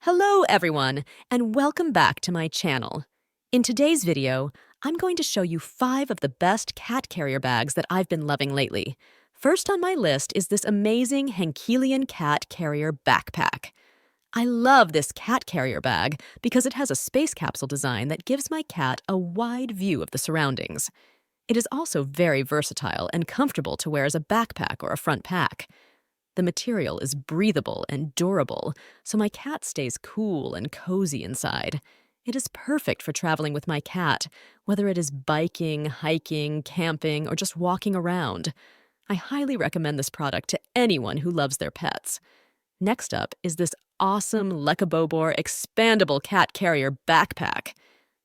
Hello everyone, and welcome back to my channel. In today's video, I'm going to show you 5 of the best cat carrier bags that I've been loving lately. First on my list is this amazing Henkelian cat carrier backpack. I love this cat carrier bag because it has a space capsule design that gives my cat a wide view of the surroundings. It is also very versatile and comfortable to wear as a backpack or a front pack. The material is breathable and durable, so my cat stays cool and cozy inside. It is perfect for traveling with my cat, whether it is biking, hiking, camping, or just walking around. I highly recommend this product to anyone who loves their pets. Next up is this awesome Lekabobor expandable cat carrier backpack.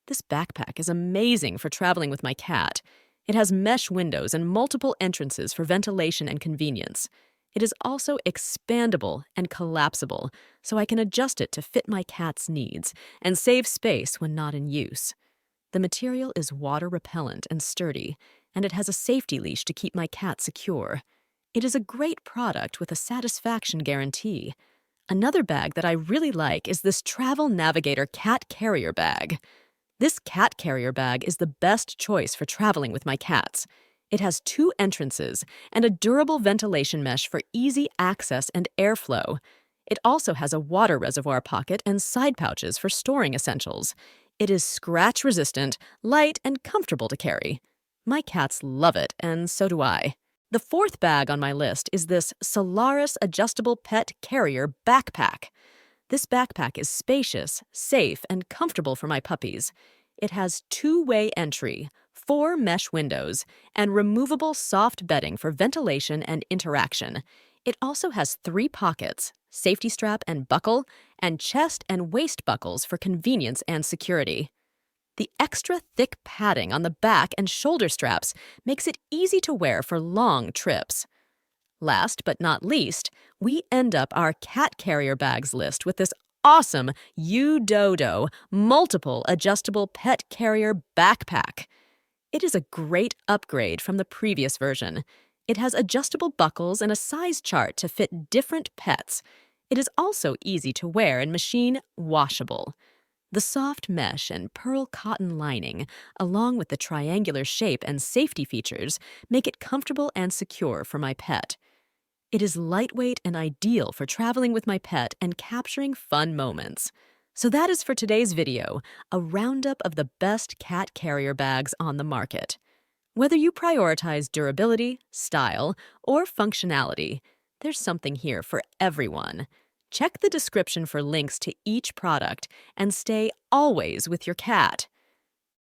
This backpack is amazing for traveling with my cat. It has mesh windows and multiple entrances for ventilation and convenience. It is also expandable and collapsible, so I can adjust it to fit my cat's needs and save space when not in use. The material is water repellent and sturdy, and it has a safety leash to keep my cat secure. It is a great product with a satisfaction guarantee. Another bag that I really like is this Travel Navigator cat carrier bag. This cat carrier bag is the best choice for traveling with my cats. It has 2 entrances and a durable ventilation mesh for easy access and airflow. It also has a water reservoir pocket and side pouches for storing essentials. It is scratch-resistant, light, and comfortable to carry. My cats love it, and so do I. The 4th bag on my list is this Solaris Adjustable Pet Carrier Backpack. This backpack is spacious, safe, and comfortable for my puppies. It has 2-way entry, 4 mesh windows, and removable soft bedding for ventilation and interaction. It also has 3 pockets, safety strap and buckle, and chest and waist buckles for convenience and security. The extra thick padding on the back and shoulder straps makes it easy to wear for long trips. Last but not least, we end up our cat carrier bags list with this awesome Udodo multiple adjustable pet carrier backpack. It is a great upgrade from the previous version. It has adjustable buckles and a size chart to fit different pets. It is also easy to wear and machine washable. The soft mesh and pearl cotton lining, along with the triangular shape and safety features, make it comfortable and secure for my pet. It is lightweight and ideal for traveling with my pet and capturing fun moments. So that is for today's video, a roundup of the best cat carrier bags on the market. Whether you prioritize durability, style, or functionality, there's something here for everyone. Check the description for links to each product and stay always with your cat.